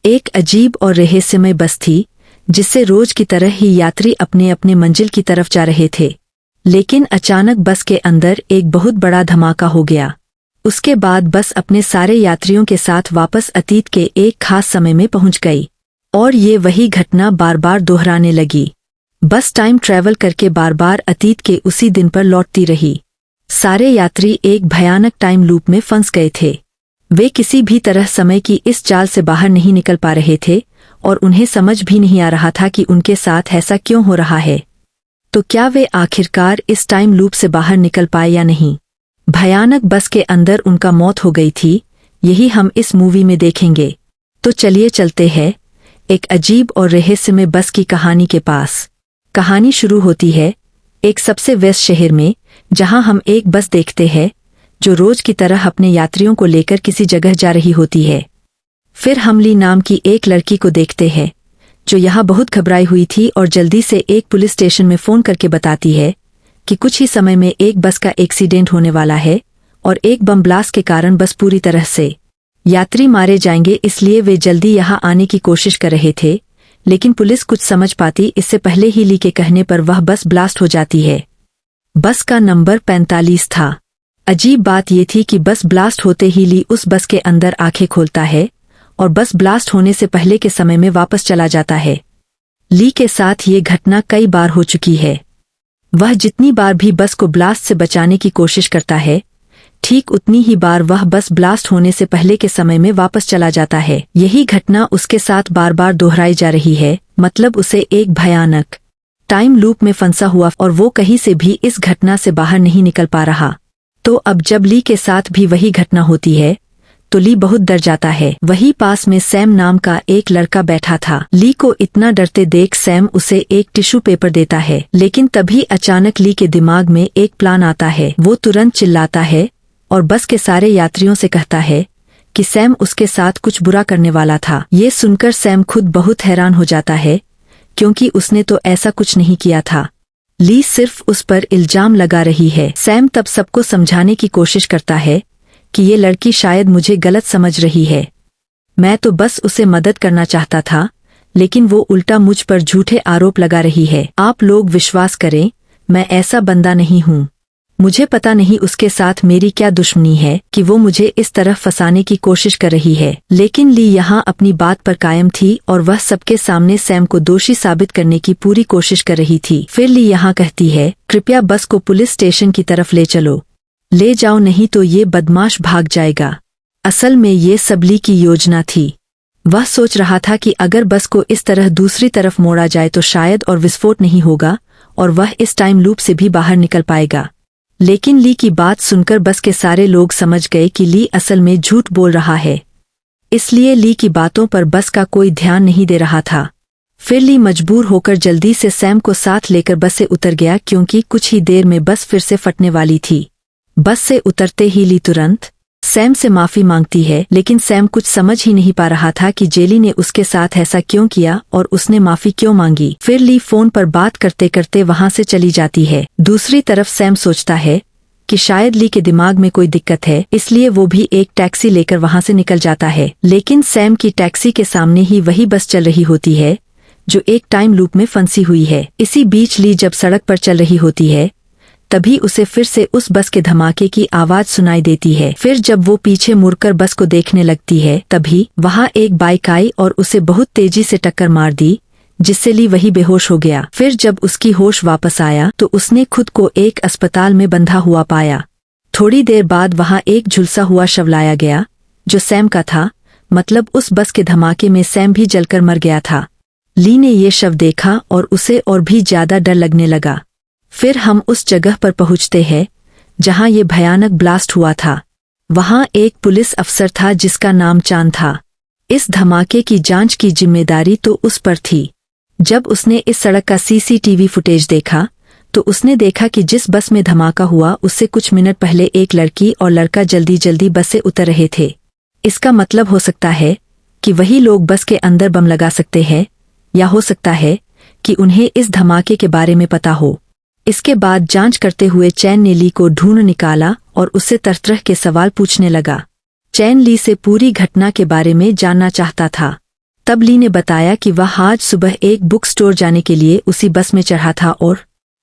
एक अजीब और रहस्यमय बस थी जिससे रोज की तरह ही यात्री अपने अपने मंजिल की तरफ जा रहे थे। लेकिन अचानक बस के अंदर एक बहुत बड़ा धमाका हो गया। उसके बाद बस अपने सारे यात्रियों के साथ वापस अतीत के एक खास समय में पहुंच गई और ये वही घटना बार बार दोहराने लगी। बस टाइम ट्रैवल करके बार बार अतीत के उसी दिन पर लौटती रही। सारे यात्री एक भयानक टाइम लूप में फंस गए थे। वे किसी भी तरह समय की इस जाल से बाहर नहीं निकल पा रहे थे और उन्हें समझ भी नहीं आ रहा था कि उनके साथ ऐसा क्यों हो रहा है। तो क्या वे आखिरकार इस टाइम लूप से बाहर निकल पाए या नहीं? भयानक बस के अंदर उनका मौत हो गई थी, यही हम इस मूवी में देखेंगे। तो चलिए चलते हैं एक अजीब और रहस्यमय बस की कहानी के पास। कहानी शुरू होती है एक सबसे व्यस्त शहर में, जहां हम एक बस देखते हैं जो रोज की तरह अपने यात्रियों को लेकर किसी जगह जा रही होती है। फिर हम ली नाम की एक लड़की को देखते हैं जो यहाँ बहुत घबराई हुई थी और जल्दी से एक पुलिस स्टेशन में फोन करके बताती है कि कुछ ही समय में एक बस का एक्सीडेंट होने वाला है और एक बम ब्लास्ट के कारण बस पूरी तरह से यात्री मारे जाएंगे। इसलिए वे जल्दी यहाँ आने की कोशिश कर रहे थे, लेकिन पुलिस कुछ समझ पाती इससे पहले ही ली के कहने पर वह बस ब्लास्ट हो जाती है। बस का नंबर 45 था। अजीब बात यह थी कि बस ब्लास्ट होते ही ली उस बस के अंदर आंखें खोलता है और बस ब्लास्ट होने से पहले के समय में वापस चला जाता है। ली के साथ ये घटना कई बार हो चुकी है। वह जितनी बार भी बस को ब्लास्ट से बचाने की कोशिश करता है, ठीक उतनी ही बार वह बस ब्लास्ट होने से पहले के समय में वापस चला जाता है। यही घटना उसके साथ बार बार दोहराई जा रही है, मतलब उसे एक भयानक टाइम लूप में फंसा हुआ और वो कहीं से भी इस घटना से बाहर नहीं निकल पा रहा। तो अब जब ली के साथ भी वही घटना होती है तो ली बहुत डर जाता है। वही पास में सैम नाम का एक लड़का बैठा था। ली को इतना डरते देख सैम उसे एक टिश्यू पेपर देता है, लेकिन तभी अचानक ली के दिमाग में एक प्लान आता है। वो तुरंत चिल्लाता है और बस के सारे यात्रियों से कहता है कि सैम उसके साथ कुछ बुरा करने वाला था। ये सुनकर सैम खुद बहुत हैरान हो जाता है क्योंकि उसने तो ऐसा कुछ नहीं किया था। ली सिर्फ उस पर इल्जाम लगा रही है। सैम तब सबको समझाने की कोशिश करता है कि ये लड़की शायद मुझे गलत समझ रही है। मैं तो बस उसे मदद करना चाहता था, लेकिन वो उल्टा मुझ पर झूठे आरोप लगा रही है। आप लोग विश्वास करें, मैं ऐसा बंदा नहीं हूँ। मुझे पता नहीं उसके साथ मेरी क्या दुश्मनी है कि वो मुझे इस तरह फंसाने की कोशिश कर रही है। लेकिन ली यहाँ अपनी बात पर कायम थी और वह सबके सामने सैम को दोषी साबित करने की पूरी कोशिश कर रही थी। फिर ली यहाँ कहती है, कृपया बस को पुलिस स्टेशन की तरफ ले चलो, ले जाओ, नहीं तो ये बदमाश भाग जाएगा। असल में ये सब ली की योजना थी। वह सोच रहा था कि अगर बस को इस तरह दूसरी तरफ मोड़ा जाए तो शायद और विस्फोट नहीं होगा और वह इस टाइम लूप से भी बाहर निकल पाएगा। लेकिन ली की बात सुनकर बस के सारे लोग समझ गए कि ली असल में झूठ बोल रहा है, इसलिए ली की बातों पर बस का कोई ध्यान नहीं दे रहा था। फिर ली मजबूर होकर जल्दी से सैम को साथ लेकर बस से उतर गया क्योंकि कुछ ही देर में बस फिर से फटने वाली थी। बस से उतरते ही ली तुरंत सैम से माफी मांगती है, लेकिन सैम कुछ समझ ही नहीं पा रहा था कि जेली ने उसके साथ ऐसा क्यों किया और उसने माफी क्यों मांगी। फिर ली फोन पर बात करते करते वहां से चली जाती है। दूसरी तरफ सैम सोचता है कि शायद ली के दिमाग में कोई दिक्कत है, इसलिए वो भी एक टैक्सी लेकर वहां से निकल जाता है। लेकिन सैम की टैक्सी के सामने ही वही बस चल रही होती है जो एक टाइम लूप में फंसी हुई है। इसी बीच ली जब सड़क पर चल रही होती है तभी उसे फिर से उस बस के धमाके की आवाज सुनाई देती है। फिर जब वो पीछे मुड़कर बस को देखने लगती है तभी वहां एक बाइक आई और उसे बहुत तेजी से टक्कर मार दी, जिससे ली वही बेहोश हो गया। फिर जब उसकी होश वापस आया तो उसने खुद को एक अस्पताल में बंधा हुआ पाया। थोड़ी देर बाद वहां एक झुलसा हुआ शव लाया गया जो सैम का था, मतलब उस बस के धमाके में सैम भी जलकर मर गया था। ली ने ये शव देखा और उसे और भी ज्यादा डर लगने लगा। फिर हम उस जगह पर पहुंचते हैं जहां ये भयानक ब्लास्ट हुआ था। वहां एक पुलिस अफसर था जिसका नाम चांद था। इस धमाके की जांच की जिम्मेदारी तो उस पर थी। जब उसने इस सड़क का सीसीटीवी फुटेज देखा तो उसने देखा कि जिस बस में धमाका हुआ उससे कुछ मिनट पहले एक लड़की और लड़का जल्दी जल्दी बस से उतर रहे थे। इसका मतलब हो सकता है कि वही लोग बस के अंदर बम लगा सकते हैं, या हो सकता है कि उन्हें इस धमाके के बारे में पता हो। इसके बाद जांच करते हुए चैन ने ली को ढूंढ निकाला और उससे तरह तरह के सवाल पूछने लगा। चैन ली से पूरी घटना के बारे में जानना चाहता था। तब ली ने बताया कि वह आज सुबह एक बुक स्टोर जाने के लिए उसी बस में चढ़ा था और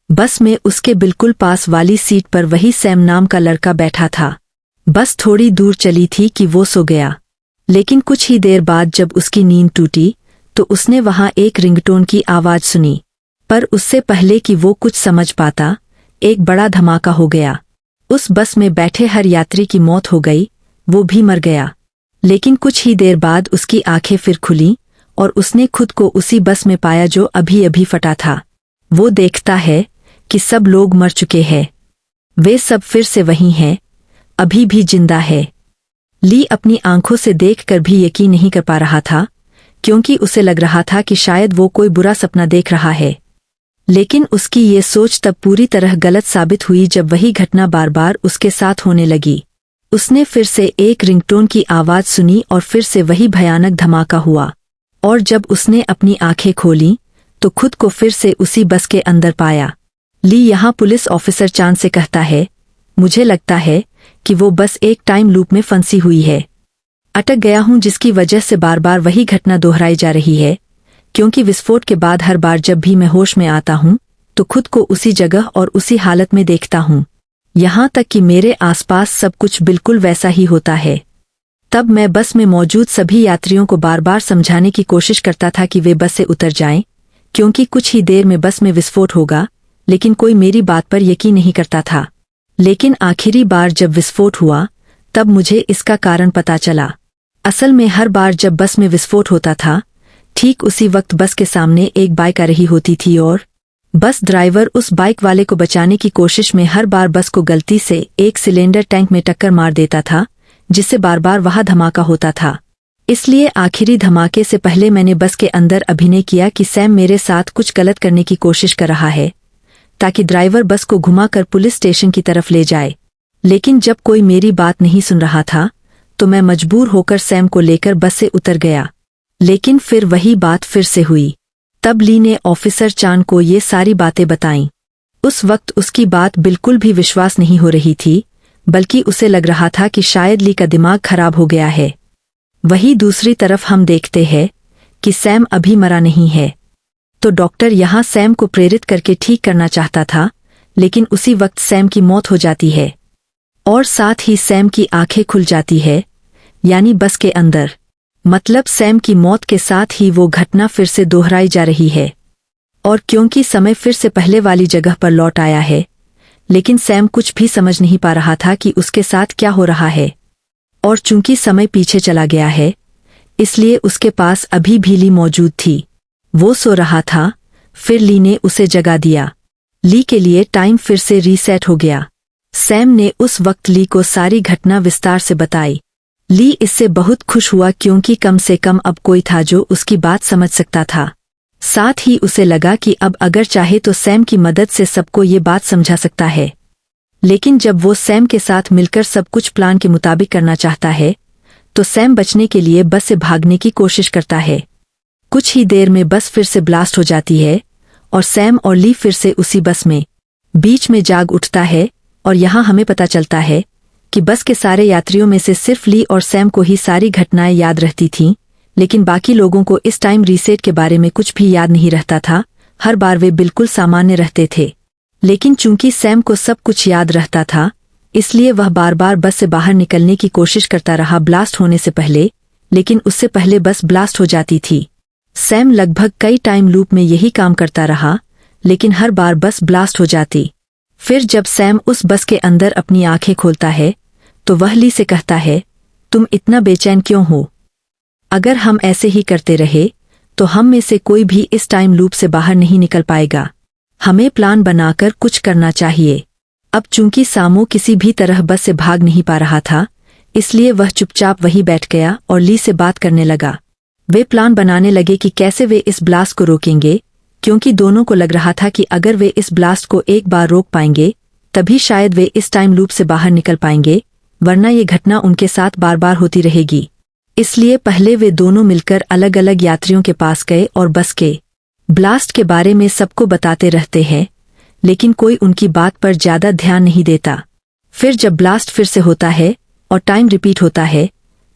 बस में उसके बिल्कुल पास वाली सीट पर वही सैम नाम का लड़का बैठा था। बस थोड़ी दूर चली थी कि वो सो गया, लेकिन कुछ ही देर बाद जब उसकी नींद टूटी तो उसने वहां एक रिंगटोन की आवाज सुनी। पर उससे पहले कि वो कुछ समझ पाता, एक बड़ा धमाका हो गया। उस बस में बैठे हर यात्री की मौत हो गई, वो भी मर गया। लेकिन कुछ ही देर बाद उसकी आंखें फिर खुली और उसने खुद को उसी बस में पाया जो अभी अभी फटा था। वो देखता है कि सब लोग मर चुके हैं, वे सब फिर से वही हैं, अभी भी जिंदा है। ली अपनी आंखों से देखकर भी यकीन नहीं कर पा रहा था, क्योंकि उसे लग रहा था कि शायद वो कोई बुरा सपना देख रहा है। लेकिन उसकी ये सोच तब पूरी तरह गलत साबित हुई जब वही घटना बार बार उसके साथ होने लगी। उसने फिर से एक रिंगटोन की आवाज सुनी और फिर से वही भयानक धमाका हुआ। और जब उसने अपनी आंखें खोली तो खुद को फिर से उसी बस के अंदर पाया। ली यहाँ पुलिस ऑफिसर चांद से कहता है, मुझे लगता है कि वो बस एक टाइम लूप में फंसी हुई है। अटक गया हूं जिसकी वजह से बार बार वही घटना दोहराई जा रही है, क्योंकि विस्फोट के बाद हर बार जब भी मैं होश में आता हूं तो खुद को उसी जगह और उसी हालत में देखता हूं। यहाँ तक कि मेरे आसपास सब कुछ बिल्कुल वैसा ही होता है। तब मैं बस में मौजूद सभी यात्रियों को बार बार समझाने की कोशिश करता था कि वे बस से उतर जाएं, क्योंकि कुछ ही देर में बस में विस्फोट होगा, लेकिन कोई मेरी बात पर यकीन नहीं करता था। लेकिन आखिरी बार जब विस्फोट हुआ तब मुझे इसका कारण पता चला। असल में हर बार जब बस में विस्फोट होता था, ठीक उसी वक्त बस के सामने एक बाइक आ रही होती थी और बस ड्राइवर उस बाइक वाले को बचाने की कोशिश में हर बार बस को गलती से एक सिलेंडर टैंक में टक्कर मार देता था, जिससे बार बार वहां धमाका होता था। इसलिए आखिरी धमाके से पहले मैंने बस के अंदर अभिनय किया कि सैम मेरे साथ कुछ गलत करने की कोशिश कर रहा है, ताकि ड्राइवर बस को घुमाकर पुलिस स्टेशन की तरफ ले जाए। लेकिन जब कोई मेरी बात नहीं सुन रहा था तो मैं मजबूर होकर सैम को लेकर बस से उतर गया। लेकिन फिर वही बात फिर से हुई। तब ली ने ऑफिसर चांद को ये सारी बातें बताईं। उस वक्त उसकी बात बिल्कुल भी विश्वास नहीं हो रही थी, बल्कि उसे लग रहा था कि शायद ली का दिमाग खराब हो गया है। वही दूसरी तरफ हम देखते हैं कि सैम अभी मरा नहीं है। तो डॉक्टर यहाँ सैम को प्रेरित करके ठीक करना चाहता था, लेकिन उसी वक्त सैम की मौत हो जाती है और साथ ही सैम की आंखें खुल जाती है, यानी बस के अंदर। मतलब सैम की मौत के साथ ही वो घटना फिर से दोहराई जा रही है। और क्योंकि समय फिर से पहले वाली जगह पर लौट आया है, लेकिन सैम कुछ भी समझ नहीं पा रहा था कि उसके साथ क्या हो रहा है। और चूंकि समय पीछे चला गया है, इसलिए उसके पास अभी भी ली मौजूद थी। वो सो रहा था, फिर ली ने उसे जगा दिया। ली के लिए टाइम फिर से रीसेट हो गया। सैम ने उस वक्त ली को सारी घटना विस्तार से बताई। ली इससे बहुत खुश हुआ, क्योंकि कम से कम अब कोई था जो उसकी बात समझ सकता था। साथ ही उसे लगा कि अब अगर चाहे तो सैम की मदद से सबको ये बात समझा सकता है। लेकिन जब वो सैम के साथ मिलकर सब कुछ प्लान के मुताबिक करना चाहता है, तो सैम बचने के लिए बस से भागने की कोशिश करता है। कुछ ही देर में बस फिर से ब्लास्ट हो जाती है और सैम और ली फिर से उसी बस में बीच में जाग उठता है। और यहाँ हमें पता चलता है कि बस के सारे यात्रियों में से सिर्फ ली और सैम को ही सारी घटनाएं याद रहती थीं, लेकिन बाकी लोगों को इस टाइम रीसेट के बारे में कुछ भी याद नहीं रहता था। हर बार वे बिल्कुल सामान्य रहते थे। लेकिन चूंकि सैम को सब कुछ याद रहता था, इसलिए वह बार बार बस से बाहर निकलने की कोशिश करता रहा ब्लास्ट होने से पहले, लेकिन उससे पहले बस ब्लास्ट हो जाती थी। सैम लगभग कई टाइम लूप में यही काम करता रहा, लेकिन हर बार बस ब्लास्ट हो जाती। फिर जब सैम उस बस के अंदर अपनी आंखें खोलता है तो वह ली से कहता है, तुम इतना बेचैन क्यों हो? अगर हम ऐसे ही करते रहे तो हम में से कोई भी इस टाइम लूप से बाहर नहीं निकल पाएगा। हमें प्लान बनाकर कुछ करना चाहिए। अब चूंकि सामो किसी भी तरह बस से भाग नहीं पा रहा था, इसलिए वह चुपचाप वहीं बैठ गया और ली से बात करने लगा। वे प्लान बनाने लगे कि कैसे वे इस ब्लास्ट को रोकेंगे, क्योंकि दोनों को लग रहा था कि अगर वे इस ब्लास्ट को एक बार रोक पाएंगे तभी शायद वे इस टाइम लूप से बाहर निकल पाएंगे, वरना ये घटना उनके साथ बार बार होती रहेगी। इसलिए पहले वे दोनों मिलकर अलग अलग यात्रियों के पास गए और बस के ब्लास्ट के बारे में सबको बताते रहते हैं, लेकिन कोई उनकी बात पर ज्यादा ध्यान नहीं देता। फिर जब ब्लास्ट फिर से होता है और टाइम रिपीट होता है,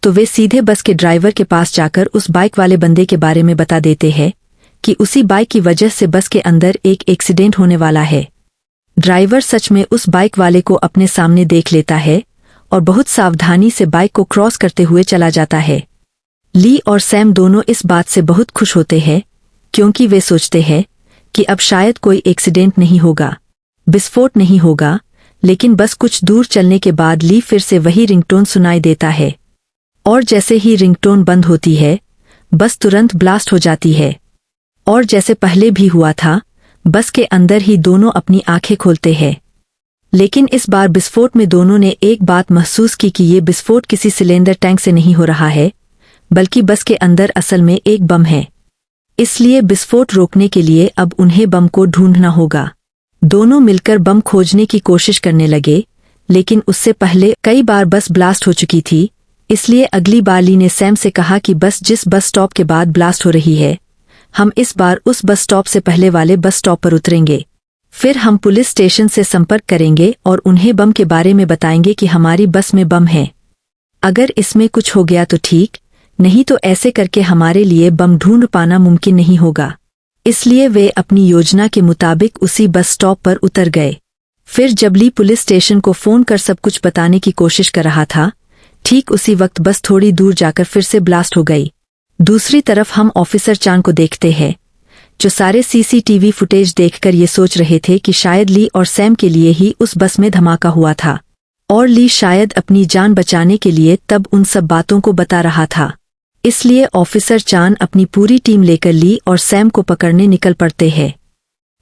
तो वे सीधे बस के ड्राइवर के पास जाकर उस बाइक वाले बंदे के बारे में बता देते हैं कि उसी बाइक की वजह से बस के अंदर एक एक्सीडेंट होने वाला है। ड्राइवर सच में उस बाइक वाले को अपने सामने देख लेता है और बहुत सावधानी से बाइक को क्रॉस करते हुए चला जाता है। ली और सैम दोनों इस बात से बहुत खुश होते हैं क्योंकि वे सोचते हैं कि अब शायद कोई एक्सीडेंट नहीं होगा, विस्फोट नहीं होगा। लेकिन बस कुछ दूर चलने के बाद ली फिर से वही रिंगटोन सुनाई देता है और जैसे ही रिंगटोन बंद होती है बस तुरंत ब्लास्ट हो जाती है। और जैसे पहले भी हुआ था, बस के अंदर ही दोनों अपनी आंखें खोलते हैं। लेकिन इस बार विस्फोट में दोनों ने एक बात महसूस की कि ये विस्फोट किसी सिलेंडर टैंक से नहीं हो रहा है, बल्कि बस के अंदर असल में एक बम है। इसलिए विस्फोट रोकने के लिए अब उन्हें बम को ढूंढना होगा। दोनों मिलकर बम खोजने की कोशिश करने लगे, लेकिन उससे पहले कई बार बस ब्लास्ट हो चुकी थी। इसलिए अगली बार ली ने सैम से कहा कि बस जिस बस स्टॉप के बाद ब्लास्ट हो रही है, हम इस बार उस बस स्टॉप से पहले वाले बस स्टॉप पर उतरेंगे। फिर हम पुलिस स्टेशन से संपर्क करेंगे और उन्हें बम के बारे में बताएंगे कि हमारी बस में बम है। अगर इसमें कुछ हो गया तो ठीक, नहीं तो ऐसे करके हमारे लिए बम ढूंढ पाना मुमकिन नहीं होगा। इसलिए वे अपनी योजना के मुताबिक उसी बस स्टॉप पर उतर गए। फिर जब ली पुलिस स्टेशन को फोन कर सब कुछ बताने की कोशिश कर रहा था, ठीक उसी वक्त बस थोड़ी दूर जाकर फिर से ब्लास्ट हो गई। दूसरी तरफ हम ऑफिसर चान को देखते हैं, जो सारे सीसीटीवी फुटेज देखकर ये सोच रहे थे कि शायद ली और सैम के लिए ही उस बस में धमाका हुआ था और ली शायद अपनी जान बचाने के लिए तब उन सब बातों को बता रहा था। इसलिए ऑफिसर चान अपनी पूरी टीम लेकर ली और सैम को पकड़ने निकल पड़ते हैं।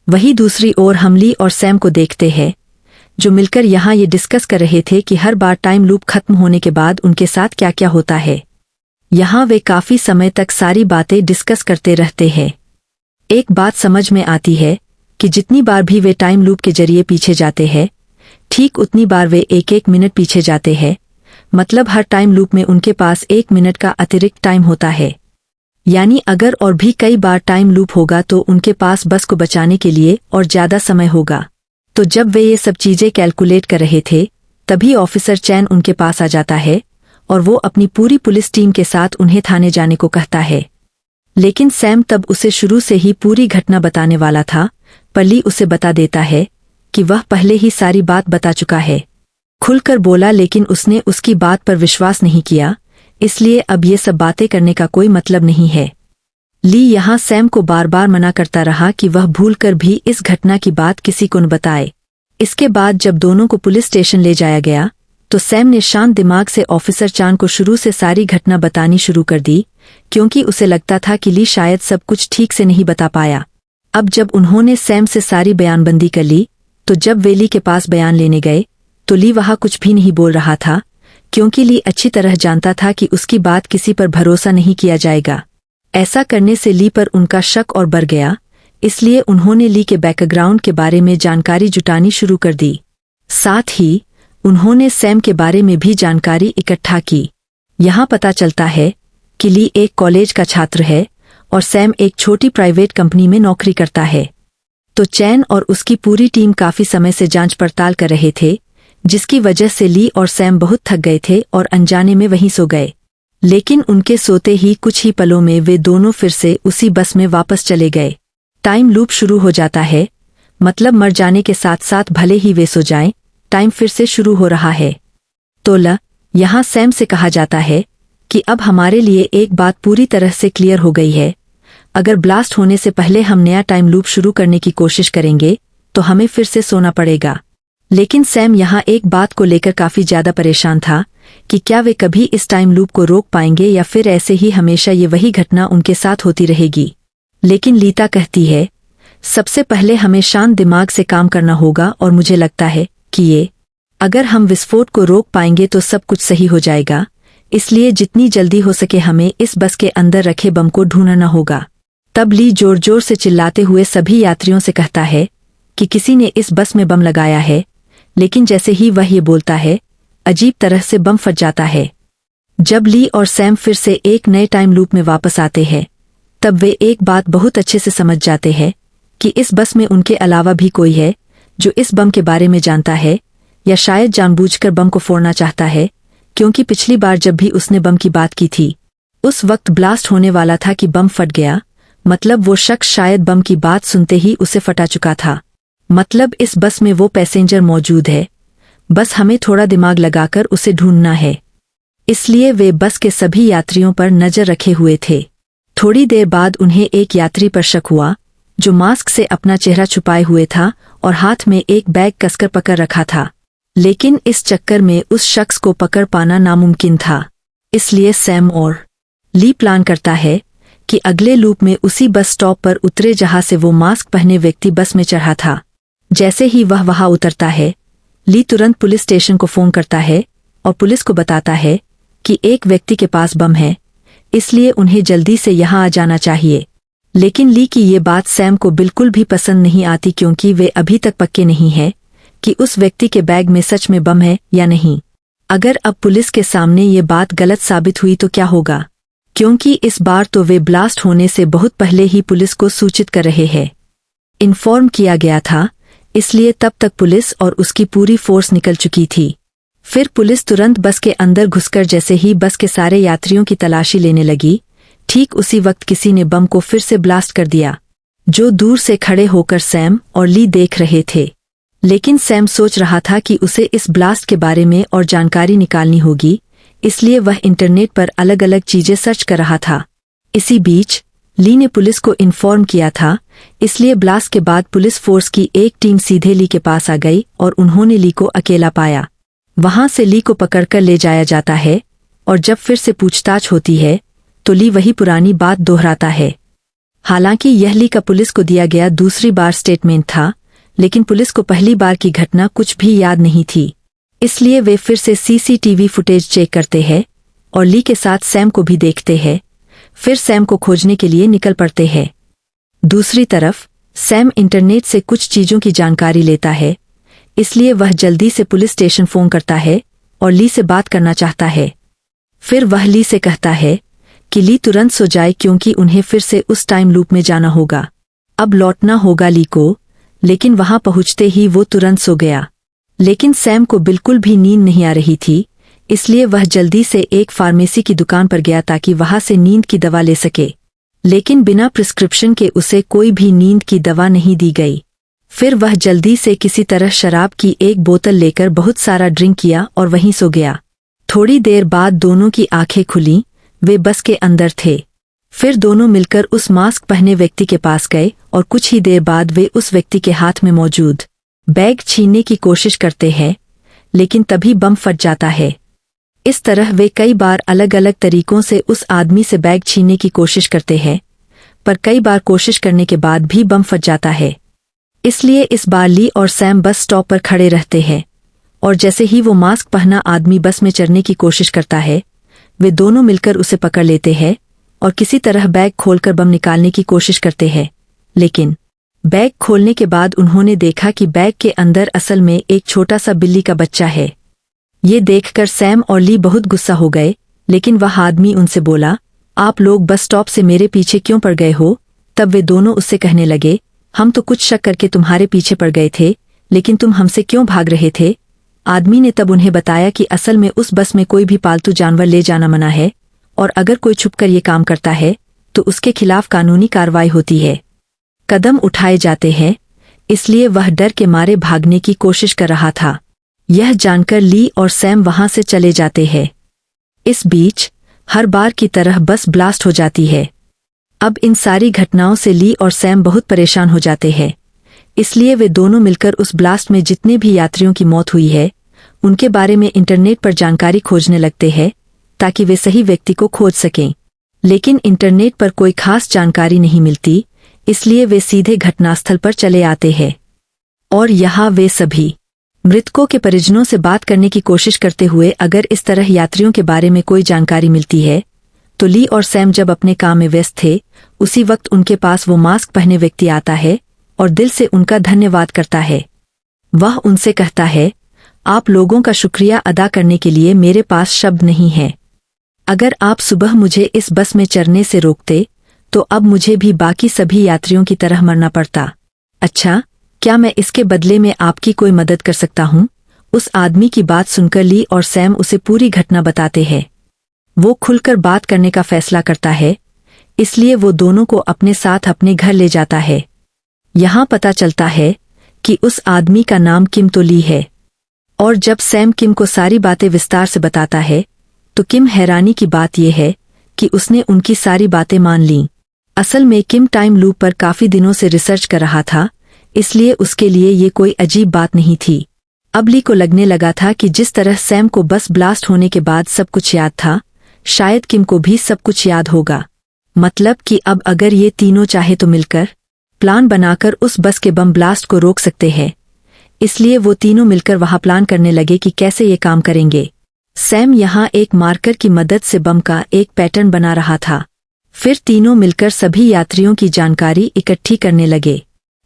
वहीं दूसरी ओर हम ली और सैम को देखते हैं, जो मिलकर यहाँ ये डिस्कस कर रहे थे कि हर बार टाइम लूप खत्म होने के बाद उनके साथ क्या क्या होता है। यहाँ वे काफी समय तक सारी बातें डिस्कस करते रहते हैं। एक बात समझ में आती है कि जितनी बार भी वे टाइम लूप के जरिए पीछे जाते हैं, ठीक उतनी बार वे एक एक मिनट पीछे जाते हैं। मतलब हर टाइम लूप में उनके पास 1 मिनट का अतिरिक्त टाइम होता है। यानी अगर और भी कई बार टाइम लूप होगा तो उनके पास बस को बचाने के लिए और ज्यादा समय होगा। तो जब वे ये सब चीजें कैलकुलेट कर रहे थे, तभी ऑफिसर चैन उनके पास आ जाता है और वो अपनी पूरी पुलिस टीम के साथ उन्हें थाने जाने को कहता है। लेकिन सैम तब उसे शुरू से ही पूरी घटना बताने वाला था, पर ली उसे बता देता है कि वह पहले ही सारी बात बता चुका है। खुलकर बोला, लेकिन उसने उसकी बात पर विश्वास नहीं किया, इसलिए अब ये सब बातें करने का कोई मतलब नहीं है। ली यहाँ सैम को बार बार मना करता रहा कि वह भूलकर भी इस घटना की बात किसी को न बताए। इसके बाद जब दोनों को पुलिस स्टेशन ले जाया गया, तो सैम ने शांत दिमाग से ऑफिसर चान को शुरू से सारी घटना बतानी शुरू कर दी, क्योंकि उसे लगता था कि ली शायद सब कुछ ठीक से नहीं बता पाया। अब जब उन्होंने सैम से सारी बयानबंदी कर ली, तो जब वे ली के पास बयान लेने गए तो ली वहाँ कुछ भी नहीं बोल रहा था, क्योंकि ली अच्छी तरह जानता था कि उसकी बात किसी पर भरोसा नहीं किया जाएगा। ऐसा करने से ली पर उनका शक और बढ़ गया, इसलिए उन्होंने ली के बैकग्राउंड के बारे में जानकारी जुटानी शुरू कर दी। साथ ही उन्होंने सैम के बारे में भी जानकारी इकट्ठा की। यहाँ पता चलता है कि ली एक कॉलेज का छात्र है और सैम एक छोटी प्राइवेट कंपनी में नौकरी करता है। तो चैन और उसकी पूरी टीम काफी समय से जांच पड़ताल कर रहे थे, जिसकी वजह से ली और सैम बहुत थक गए थे और अनजाने में वहीं सो गए। लेकिन उनके सोते ही कुछ ही पलों में वे दोनों फिर से उसी बस में वापस चले गए। टाइम लूप शुरू हो जाता है, मतलब मर जाने के साथ साथ भले ही वे सो जाएं, टाइम फिर से शुरू हो रहा है। तो यहाँ सैम से कहा जाता है कि अब हमारे लिए एक बात पूरी तरह से क्लियर हो गई है, अगर ब्लास्ट होने से पहले हम नया टाइम लूप शुरू करने की कोशिश करेंगे तो हमें फिर से सोना पड़ेगा। लेकिन सैम यहाँ एक बात को लेकर काफी ज्यादा परेशान था कि क्या वे कभी इस टाइम लूप को रोक पाएंगे या फिर ऐसे ही हमेशा ये वही घटना उनके साथ होती रहेगी। लेकिन लीता कहती है, सबसे पहले हमें शांत दिमाग से काम करना होगा और मुझे लगता है कि अगर हम विस्फोट को रोक पाएंगे तो सब कुछ सही हो जाएगा। इसलिए जितनी जल्दी हो सके हमें इस बस के अंदर रखे बम को ढूंढना होगा। तब ली जोर जोर से चिल्लाते हुए सभी यात्रियों से कहता है कि किसी ने इस बस में बम लगाया है। लेकिन जैसे ही वह ये बोलता है, अजीब तरह से बम फट जाता है। जब ली और सैम फिर से एक नए टाइम लूप में वापस आते हैं, तब वे एक बात बहुत अच्छे से समझ जाते हैं कि इस बस में उनके अलावा भी कोई है जो इस बम के बारे में जानता है, या शायद जानबूझकर बम को फोड़ना चाहता है, क्योंकि पिछली बार जब भी उसने बम की बात की थी उस वक्त ब्लास्ट होने वाला था कि बम फट गया, मतलब वो शख्स शायद बम की बात सुनते ही उसे फटा चुका था। मतलब इस बस में वो पैसेंजर मौजूद है, बस हमें थोड़ा दिमाग लगाकर उसे ढूंढना है। इसलिए वे बस के सभी यात्रियों पर नजर रखे हुए थे। थोड़ी देर बाद उन्हें एक यात्री पर शक हुआ जो मास्क से अपना चेहरा छुपाए हुए था और हाथ में एक बैग कसकर पकड़ रखा था। लेकिन इस चक्कर में उस शख्स को पकड़ पाना नामुमकिन था। इसलिए सैम और ली प्लान करता है कि अगले लूप में उसी बस स्टॉप पर उतरे जहां से वो मास्क पहने व्यक्ति बस में चढ़ा था। जैसे ही वह वहां उतरता है, ली तुरंत पुलिस स्टेशन को फोन करता है और पुलिस को बताता है कि एक व्यक्ति के पास बम है, इसलिए उन्हें जल्दी से यहां आ जाना चाहिए। लेकिन ली की ये बात सैम को बिल्कुल भी पसंद नहीं आती, क्योंकि वे अभी तक पक्के नहीं हैं कि उस व्यक्ति के बैग में सच में बम है या नहीं। अगर अब पुलिस के सामने ये बात गलत साबित हुई तो क्या होगा, क्योंकि इस बार तो वे ब्लास्ट होने से बहुत पहले ही पुलिस को सूचित कर रहे हैं। इन्फॉर्म किया गया था, इसलिए तब तक पुलिस और उसकी पूरी फोर्स निकल चुकी थी। फिर पुलिस तुरंत बस के अंदर घुसकर जैसे ही बस के सारे यात्रियों की तलाशी लेने लगी, ठीक उसी वक्त किसी ने बम को फिर से ब्लास्ट कर दिया, जो दूर से खड़े होकर सैम और ली देख रहे थे। लेकिन सैम सोच रहा था कि उसे इस ब्लास्ट के बारे में और जानकारी निकालनी होगी, इसलिए वह इंटरनेट पर अलग अलग चीजें सर्च कर रहा था। इसी बीच ली ने पुलिस को इन्फॉर्म किया था, इसलिए ब्लास्ट के बाद पुलिस फोर्स की एक टीम सीधे ली के पास आ गई और उन्होंने ली को अकेला पाया। वहां से ली को पकड़कर ले जाया जाता है और जब फिर से पूछताछ होती है तो ली वही पुरानी बात दोहराता है। हालांकि यह ली का पुलिस को दिया गया दूसरी बार स्टेटमेंट था, लेकिन पुलिस को पहली बार की घटना कुछ भी याद नहीं थी। इसलिए वे फिर से सीसीटीवी फुटेज चेक करते हैं और ली के साथ सैम को भी देखते हैं। फिर सैम को खोजने के लिए निकल पड़ते हैं। दूसरी तरफ सैम इंटरनेट से कुछ चीजों की जानकारी लेता है, इसलिए वह जल्दी से पुलिस स्टेशन फोन करता है और ली से बात करना चाहता है। फिर वह ली से कहता है कि ली तुरंत सो जाए, क्योंकि उन्हें फिर से उस टाइम लूप में जाना होगा। अब लौटना होगा ली को, लेकिन वहां पहुंचते ही वो तुरंत सो गया। लेकिन सैम को बिल्कुल भी नींद नहीं आ रही थी, इसलिए वह जल्दी से एक फार्मेसी की दुकान पर गया ताकि वहां से नींद की दवा ले सके। लेकिन बिना प्रिस्क्रिप्शन के उसे कोई भी नींद की दवा नहीं दी गई। फिर वह जल्दी से किसी तरह शराब की एक बोतल लेकर बहुत सारा ड्रिंक किया और वहीं सो गया। थोड़ी देर बाद दोनों की आंखें खुलीं, वे बस के अंदर थे। फिर दोनों मिलकर उस मास्क पहने व्यक्ति के पास गए और कुछ ही देर बाद वे उस व्यक्ति के हाथ में मौजूद बैग छीनने की कोशिश करते हैं, लेकिन तभी बम फट जाता है। इस तरह वे कई बार अलग अलग तरीकों से उस आदमी से बैग छीनने की कोशिश करते हैं, पर कई बार कोशिश करने के बाद भी बम फट जाता है। इसलिए इस बार ली और सैम बस स्टॉप पर खड़े रहते हैं और जैसे ही वो मास्क पहना आदमी बस में चढ़ने की कोशिश करता है, वे दोनों मिलकर उसे पकड़ लेते हैं और किसी तरह बैग खोलकर बम निकालने की कोशिश करते हैं। लेकिन बैग खोलने के बाद उन्होंने देखा कि बैग के अंदर असल में एक छोटा सा बिल्ली का बच्चा है। ये देखकर सैम और ली बहुत गुस्सा हो गए, लेकिन वह आदमी उनसे बोला, आप लोग बस स्टॉप से मेरे पीछे क्यों पड़ गए हो? तब वे दोनों उससे कहने लगे, हम तो कुछ शक करके तुम्हारे पीछे पड़ गए थे, लेकिन तुम हमसे क्यों भाग रहे थे? आदमी ने तब उन्हें बताया कि असल में उस बस में कोई भी पालतू जानवर ले जाना मना है और अगर कोई छुपकर ये काम करता है तो उसके खिलाफ कानूनी कार्रवाई होती है। कदम उठाए जाते हैं, इसलिए वह डर के मारे भागने की कोशिश कर रहा था। यह जानकर ली और सैम वहां से चले जाते हैं। इस बीच हर बार की तरह बस ब्लास्ट हो जाती है। अब इन सारी घटनाओं से ली और सैम बहुत परेशान हो जाते हैं, इसलिए वे दोनों मिलकर उस ब्लास्ट में जितने भी यात्रियों की मौत हुई है उनके बारे में इंटरनेट पर जानकारी खोजने लगते हैं ताकि वे सही व्यक्ति को खोज सकें। लेकिन इंटरनेट पर कोई खास जानकारी नहीं मिलती, इसलिए वे सीधे घटनास्थल पर चले आते हैं और यहाँ वे सभी मृतकों के परिजनों से बात करने की कोशिश करते हुए अगर इस तरह यात्रियों के बारे में कोई जानकारी मिलती है तो ली और सैम जब अपने काम में व्यस्त थे उसी वक्त उनके पास वो मास्क पहने व्यक्ति आता है और दिल से उनका धन्यवाद करता है। वह उनसे कहता है, आप लोगों का शुक्रिया अदा करने के लिए मेरे पास शब्द नहीं है। अगर आप सुबह मुझे इस बस में चढ़ने से रोकते तो अब मुझे भी बाकी सभी यात्रियों की तरह मरना पड़ता। अच्छा, क्या मैं इसके बदले में आपकी कोई मदद कर सकता हूँ? उस आदमी की बात सुनकर ली और सैम उसे पूरी घटना बताते हैं। वो खुलकर बात करने का फैसला करता है, इसलिए वो दोनों को अपने साथ अपने घर ले जाता है। यहाँ पता चलता है कि उस आदमी का नाम किम तो ली है। और जब सैम किम को सारी बातें विस्तार से बताता है तो किम हैरानी की बात यह है कि उसने उनकी सारी बातें मान लीं। असल में किम टाइम लूप पर काफी दिनों से रिसर्च कर रहा था, इसलिए उसके लिए ये कोई अजीब बात नहीं थी। अब ली को लगने लगा था कि जिस तरह सैम को बस ब्लास्ट होने के बाद सब कुछ याद था, शायद किम को भी सब कुछ याद होगा। मतलब कि अब अगर ये तीनों चाहे तो मिलकर प्लान बनाकर उस बस के बम ब्लास्ट को रोक सकते हैं। इसलिए वो तीनों मिलकर वहां प्लान करने लगे कि कैसे ये काम करेंगे। सैम यहाँ एक मार्कर की मदद से बम का एक पैटर्न बना रहा था। फिर तीनों मिलकर सभी यात्रियों की जानकारी इकट्ठी करने लगे।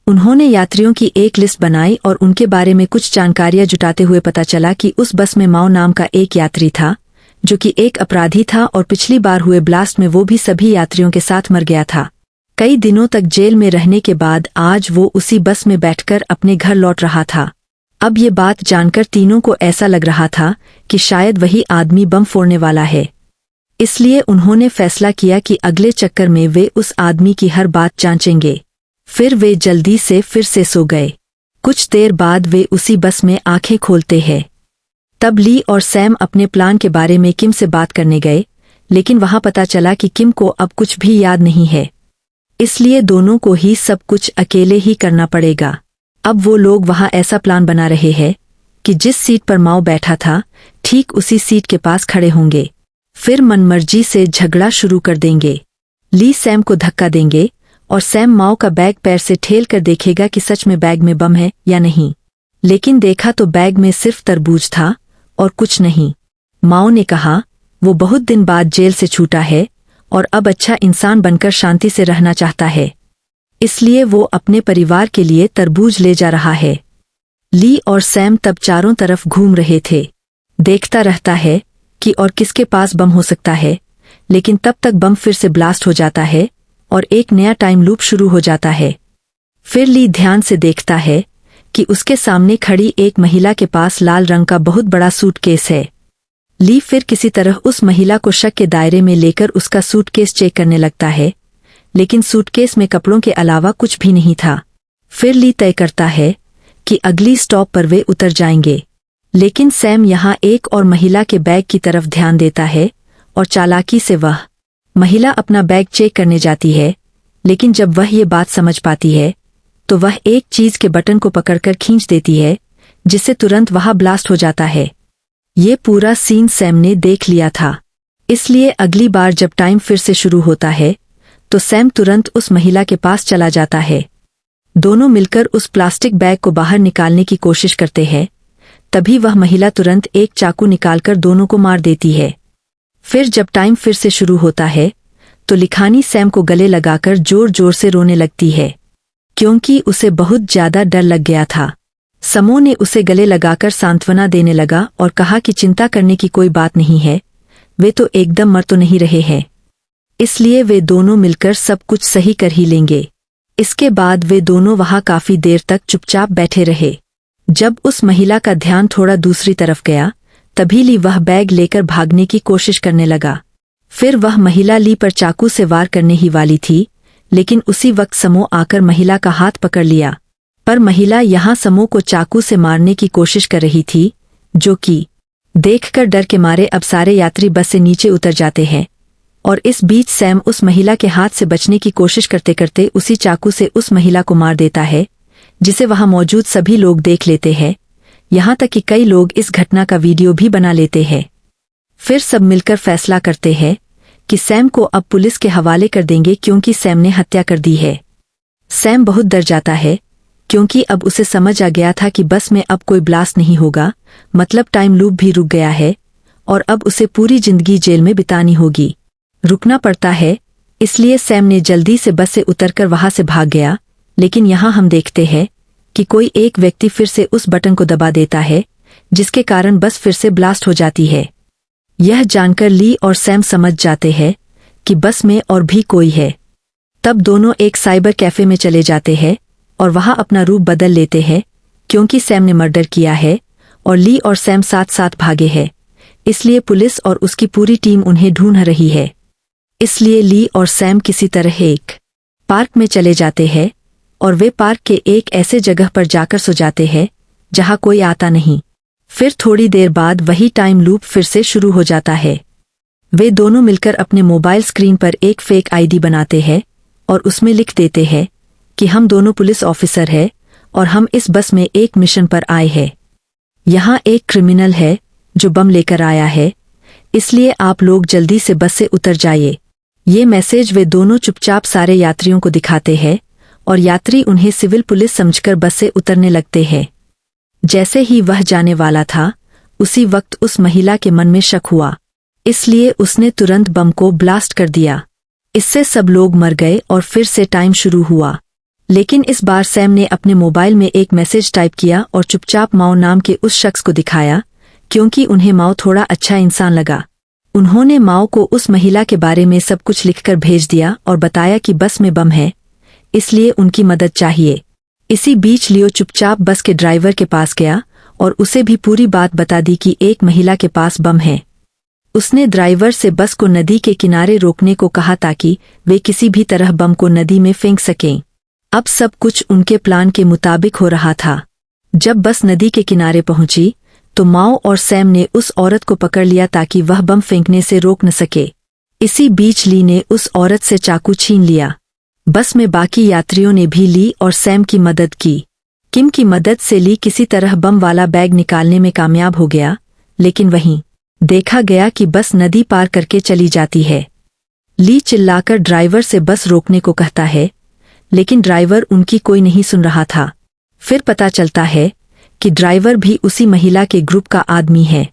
उन्होंने यात्रियों की एक लिस्ट बनाई और उनके बारे में कुछ जानकारियां जुटाते हुए पता चला कि उस बस में माओ नाम का एक यात्री था, जो कि एक अपराधी था और पिछली बार हुए ब्लास्ट में वो भी सभी यात्रियों के साथ मर गया था। कई दिनों तक जेल में रहने के बाद आज वो उसी बस में बैठकर अपने घर लौट रहा था। अब ये बात जानकर तीनों को ऐसा लग रहा था कि शायद वही आदमी बम फोड़ने वाला है। इसलिए उन्होंने फैसला किया कि अगले चक्कर में वे उस आदमी की हर बात जांचेंगे। फिर वे जल्दी से फिर से सो गए। कुछ देर बाद वे उसी बस में आंखें खोलते हैं। तब ली और सैम अपने प्लान के बारे में किम से बात करने गए, लेकिन वहां पता चला कि किम को अब कुछ भी याद नहीं है। इसलिए दोनों को ही सब कुछ अकेले ही करना पड़ेगा। अब वो लोग वहां ऐसा प्लान बना रहे हैं कि जिस सीट पर माओ बैठा था, ठीक उसी सीट के पास खड़े होंगे। फिर मनमर्जी से झगड़ा शुरू कर देंगे। ली सैम को धक्का देंगे और सैम माओ का बैग पैर से ठेल कर देखेगा कि सच में बैग में बम है या नहीं। लेकिन देखा तो बैग में सिर्फ तरबूज था और कुछ नहीं। माओ ने कहा वो बहुत दिन बाद जेल से छूटा है और अब अच्छा इंसान बनकर शांति से रहना चाहता है, इसलिए वो अपने परिवार के लिए तरबूज ले जा रहा है। ली और सैम तब चारों तरफ घूम रहे थे, देखता रहता है कि और किसके पास बम हो सकता है। लेकिन तब तक बम फिर से ब्लास्ट हो जाता है और एक नया टाइम लूप शुरू हो जाता है। फिर ली ध्यान से देखता है कि उसके सामने खड़ी एक महिला के पास लाल रंग का बहुत बड़ा सूटकेस है। ली फिर किसी तरह उस महिला को शक के दायरे में लेकर उसका सूटकेस चेक करने लगता है, लेकिन सूटकेस में कपड़ों के अलावा कुछ भी नहीं था। फिर ली तय करता है कि अगली स्टॉप पर वे उतर जाएंगे। लेकिन सैम यहाँ एक और महिला के बैग की तरफ ध्यान देता है और चालाकी से वह महिला अपना बैग चेक करने जाती है। लेकिन जब वह ये बात समझ पाती है तो वह एक चीज के बटन को पकड़कर खींच देती है, जिससे तुरंत वहां ब्लास्ट हो जाता है। ये पूरा सीन सैम ने देख लिया था, इसलिए अगली बार जब टाइम फिर से शुरू होता है तो सैम तुरंत उस महिला के पास चला जाता है। दोनों मिलकर उस प्लास्टिक बैग को बाहर निकालने की कोशिश करते हैं। तभी वह महिला तुरंत एक चाकू निकालकर दोनों को मार देती है। फिर जब टाइम फिर से शुरू होता है तो लिखानी सैम को गले लगाकर जोर जोर से रोने लगती है, क्योंकि उसे बहुत ज्यादा डर लग गया था। समो ने उसे गले लगाकर सांत्वना देने लगा और कहा कि चिंता करने की कोई बात नहीं है, वे तो एकदम मर तो नहीं रहे हैं, इसलिए वे दोनों मिलकर सब कुछ सही कर ही लेंगे। इसके बाद वे दोनों वहां काफी देर तक चुपचाप बैठे रहे। जब उस महिला का ध्यान थोड़ा दूसरी तरफ गया, तभी ली वह बैग लेकर भागने की कोशिश करने लगा। फिर वह महिला ली पर चाकू से वार करने ही वाली थी, लेकिन उसी वक्त समो आकर महिला का हाथ पकड़ लिया। पर महिला यहाँ समो को चाकू से मारने की कोशिश कर रही थी, जो कि देखकर डर के मारे अब सारे यात्री बस से नीचे उतर जाते हैं। और इस बीच सैम उस महिला के हाथ से बचने की कोशिश करते करते उसी चाकू से उस महिला को मार देता है, जिसे वहां मौजूद सभी लोग देख लेते हैं। यहाँ तक कि कई लोग इस घटना का वीडियो भी बना लेते हैं। फिर सब मिलकर फैसला करते हैं कि सैम को अब पुलिस के हवाले कर देंगे, क्योंकि सैम ने हत्या कर दी है। सैम बहुत डर जाता है, क्योंकि अब उसे समझ आ गया था कि बस में अब कोई ब्लास्ट नहीं होगा, मतलब टाइम लूप भी रुक गया है और अब उसे पूरी जिंदगी जेल में बितानी होगी। रुकना पड़ता है, इसलिए सैम ने जल्दी से बस से उतरकर वहां से भाग गया। लेकिन यहाँ हम देखते हैं कि कोई एक व्यक्ति फिर से उस बटन को दबा देता है, जिसके कारण बस फिर से ब्लास्ट हो जाती है। यह जानकर ली और सैम समझ जाते हैं कि बस में और भी कोई है। तब दोनों एक साइबर कैफे में चले जाते हैं और वहां अपना रूप बदल लेते हैं, क्योंकि सैम ने मर्डर किया है और ली और सैम साथ साथ भागे हैं, इसलिए पुलिस और उसकी पूरी टीम उन्हें ढूंढ रही है। इसलिए ली और सैम किसी तरह एक पार्क में चले जाते हैं और वे पार्क के एक ऐसे जगह पर जाकर सो जाते हैं जहां कोई आता नहीं। फिर थोड़ी देर बाद वही टाइम लूप फिर से शुरू हो जाता है। वे दोनों मिलकर अपने मोबाइल स्क्रीन पर एक फेक आईडी बनाते हैं और उसमें लिख देते हैं कि हम दोनों पुलिस ऑफिसर हैं और हम इस बस में एक मिशन पर आए हैं। यहाँ एक क्रिमिनल है जो बम लेकर आया है, इसलिए आप लोग जल्दी से बस से उतर जाइए। ये मैसेज वे दोनों चुपचाप सारे यात्रियों को दिखाते हैं और यात्री उन्हें सिविल पुलिस समझकर बस से उतरने लगते हैं। जैसे ही वह जाने वाला था, उसी वक्त उस महिला के मन में शक हुआ, इसलिए उसने तुरंत बम को ब्लास्ट कर दिया। इससे सब लोग मर गए और फिर से टाइम शुरू हुआ। लेकिन इस बार सैम ने अपने मोबाइल में एक मैसेज टाइप किया और चुपचाप माओ नाम के उस शख्स को दिखाया, क्योंकि उन्हें माओ थोड़ा अच्छा इंसान लगा। उन्होंने माओ को उस महिला के बारे में सब कुछ लिखकर भेज दिया और बताया कि बस में बम है, इसलिए उनकी मदद चाहिए। इसी बीच लियो चुपचाप बस के ड्राइवर के पास गया और उसे भी पूरी बात बता दी कि एक महिला के पास बम है। उसने ड्राइवर से बस को नदी के किनारे रोकने को कहा ताकि वे किसी भी तरह बम को नदी में फेंक सकें। अब सब कुछ उनके प्लान के मुताबिक हो रहा था। जब बस नदी के किनारे पहुंची तो माओ और सैम ने उस औरत को पकड़ लिया ताकि वह बम फेंकने से रोक न सके। इसी बीच ली ने उस औरत से चाकू छीन लिया। बस में बाकी यात्रियों ने भी ली और सैम की मदद की। किम की मदद से ली किसी तरह बम वाला बैग निकालने में कामयाब हो गया, लेकिन वहीं देखा गया कि बस नदी पार करके चली जाती है। ली चिल्लाकर ड्राइवर से बस रोकने को कहता है, लेकिन ड्राइवर उनकी कोई नहीं सुन रहा था। फिर पता चलता है कि ड्राइवर भी उसी महिला के ग्रुप का आदमी है।